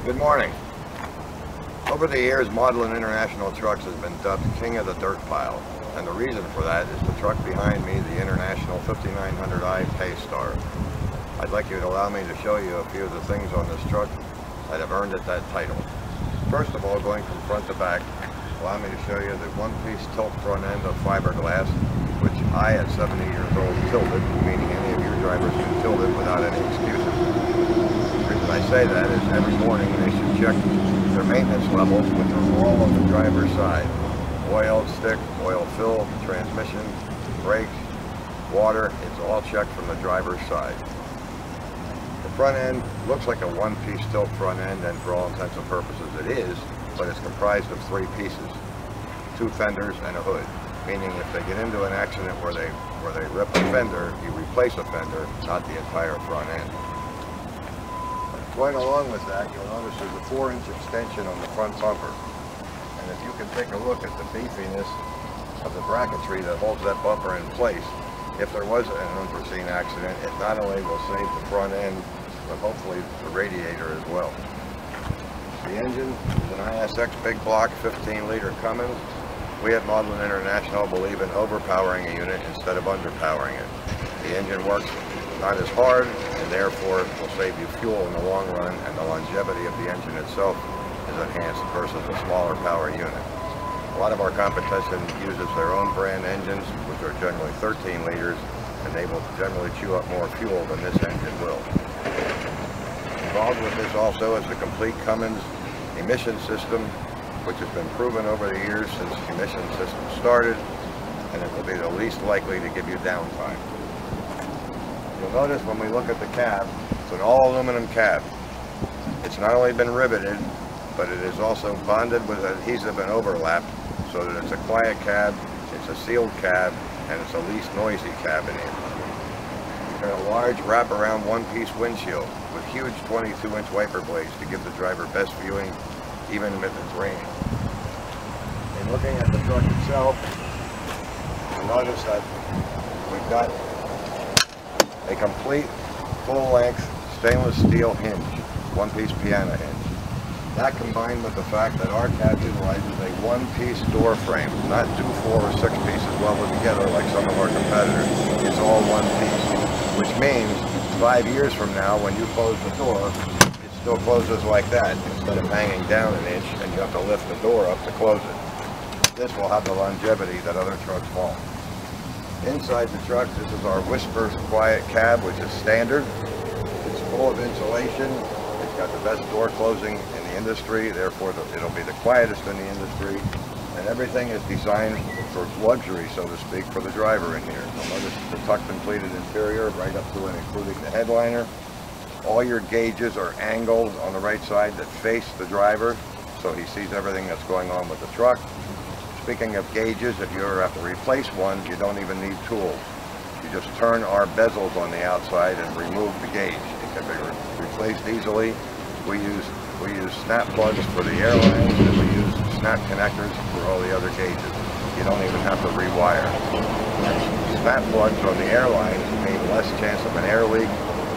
Good morning. Over the years, Maudlin International Trucks has been dubbed King of the Dirt Pile, and the reason for that is the truck behind me, the International 5900i PayStar. I'd like you to allow me to show you a few of the things on this truck that have earned it that title. First of all, going from front to back, allow me to show you the one-piece tilt front end of fiberglass, which I, at 70 years old, tilted, meaning any of your drivers can tilt it without any excuses. The reason I say that is every morning they should check their maintenance levels, which are all on the driver's side. Oil, stick, oil fill, transmission, brake, water, it's all checked from the driver's side. The front end looks like a one-piece tilt front end, and for all intents and purposes it is, but it's comprised of three pieces, two fenders and a hood. Meaning if they get into an accident where they rip a fender, you replace a fender, not the entire front end. Going along with that, you'll notice there's a 4-inch extension on the front bumper. And if you can take a look at the beefiness of the bracketry that holds that bumper in place, if there was an unforeseen accident, it not only will save the front end, but hopefully the radiator as well. The engine is an ISX big block 15-liter Cummins. We at Maudlin International believe in overpowering a unit instead of underpowering it. The engine works not as hard, and therefore will save you fuel in the long run, and the longevity of the engine itself is enhanced versus a smaller power unit. A lot of our competition uses their own brand engines, which are generally 13 liters, and they will generally chew up more fuel than this engine will. Involved with this also is the complete Cummins emission system, which has been proven over the years since the emission system started, and it will be the least likely to give you downtime. You'll notice when we look at the cab, it's an all aluminum cab. It's not only been riveted, but it is also bonded with adhesive and overlap, so that it's a quiet cab, it's a sealed cab, and it's a least noisy cab in here. You've got a large wraparound one-piece windshield with huge 22-inch wiper blades to give the driver best viewing, even if it's raining. And looking at the truck itself, you'll notice that we've got a complete full-length stainless steel hinge, one-piece piano hinge. That combined with the fact that our cab utilizes a one-piece door frame, not 2, 4, or 6 pieces welded together like some of our competitors. It's all one piece, which means 5 years from now when you close the door, it still closes like that instead of hanging down an inch and you have to lift the door up to close it. This will have the longevity that other trucks won't. Inside the truck, this is our Whisper Quiet cab, which is standard. It's full of insulation. It's got the best door closing in the industry, therefore it'll be the quietest in the industry. And everything is designed for luxury, so to speak, for the driver in here. You'll notice the tucked-in pleated interior right up to and including the headliner. All your gauges are angled on the right side that face the driver, so he sees everything that's going on with the truck. Speaking of gauges, if you ever have to replace one, you don't even need tools. You just turn our bezels on the outside and remove the gauge. It can be replaced easily. We use snap plugs for the air lines, and we use snap connectors for all the other gauges. You don't even have to rewire. Snap plugs on the air lines mean less chance of an air leak,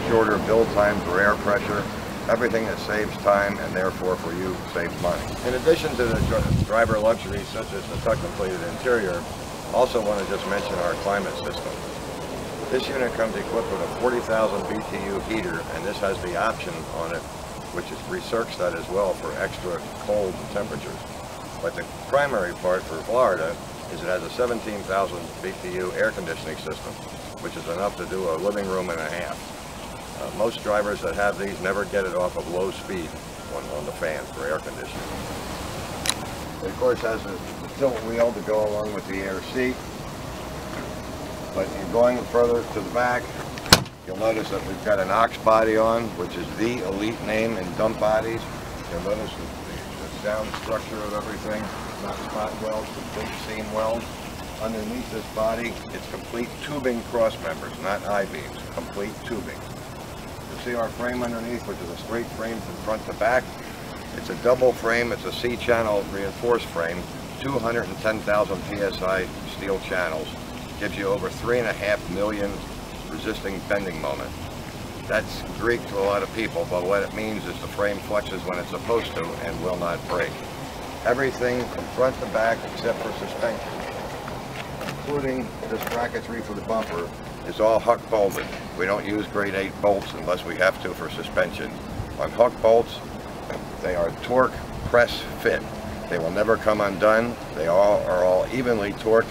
shorter build time for air pressure, everything that saves time and therefore for you saves money. In addition to the driver luxuries such as the tucked-in pleated interior, also want to just mention our climate system. This unit comes equipped with a 40,000 BTU heater, and this has the option on it, which is researched that as well for extra cold temperatures. But the primary part for Florida is it has a 17,000 BTU air conditioning system, which is enough to do a living room and a half. Most drivers that have these never get it off of low speed on the fan for air conditioning. It of course has a tilt wheel to go along with the air seat. But you're going further to the back, you'll notice that we've got an ox body on, which is the elite name in dump bodies. You'll notice the sound structure of everything, not spot welds, but big seam welds. Underneath this body, it's complete tubing cross members, not I-beams, complete tubing. See our frame underneath, which is a straight frame from front to back. It's a double frame, it's a C-channel reinforced frame, 210,000 PSI steel channels. Gives you over 3.5 million resisting bending moment. That's Greek to a lot of people, but what it means is the frame flexes when it's supposed to and will not break. Everything from front to back except for suspension, including this bracketry for the bumper, is all huck bolted. We don't use grade 8 bolts unless we have to for suspension. On huck bolts, they are torque press fit. They will never come undone. They are all evenly torqued.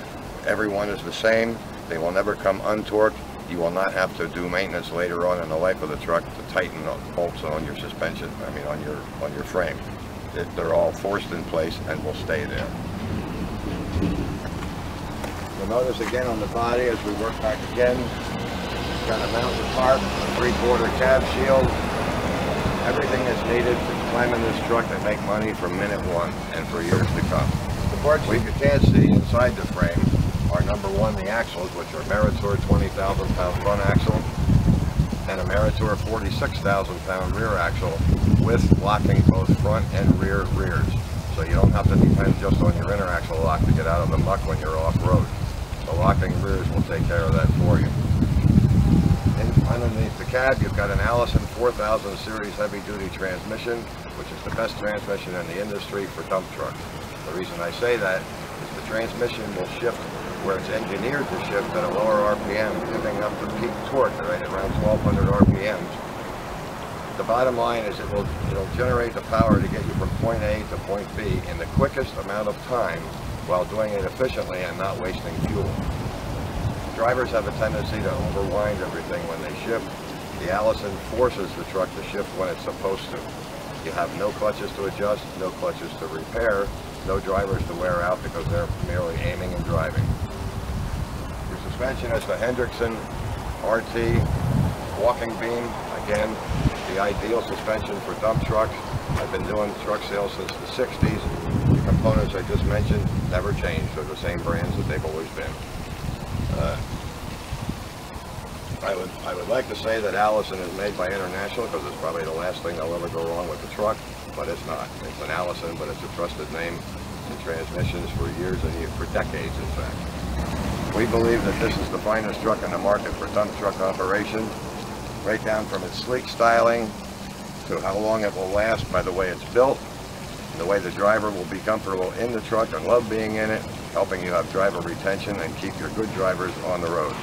Every one is the same. They will never come untorqued. You will not have to do maintenance later on in the life of the truck to tighten bolts on your suspension, on your frame. They're all forced in place and will stay there. You'll notice again on the body as we work back again, got a mounted tarp, a 3/4 cab shield, everything that's needed to climb in this truck and make money from minute one and for years to come. The parts you can't see inside the frame are number one, the axles, which are Meritor 20,000 pound front axle and a Meritor 46,000 pound rear axle with locking both front and rear rears. So you don't have to depend just on your inner axle lock to get out of the muck when you're off-road. The locking rears will take care of that for you. Underneath the cab, you've got an Allison 4000 series heavy-duty transmission, which is the best transmission in the industry for dump trucks. The reason I say that is the transmission will shift where it's engineered to shift at a lower RPM, giving up the peak torque right around 1200 RPMs. The bottom line is it'll generate the power to get you from point A to point B in the quickest amount of time while doing it efficiently and not wasting fuel. Drivers have a tendency to overwind everything when they shift. The Allison forces the truck to shift when it's supposed to. You have no clutches to adjust, no clutches to repair, no drivers to wear out because they're merely aiming and driving. Your suspension is the Hendrickson RT walking beam. Again, the ideal suspension for dump trucks. I've been doing truck sales since the 60s. The components I just mentioned never changed. They're the same brands that they've always been. I would like to say that Allison is made by International because it's probably the last thing that'll ever go wrong with the truck, but it's not. It's an Allison, but it's a trusted name in transmissions for years and years, for decades in fact. We believe that this is the finest truck in the market for dump truck operation, right down from its sleek styling to how long it will last by the way it's built, and the way the driver will be comfortable in the truck and love being in it, helping you have driver retention and keep your good drivers on the road.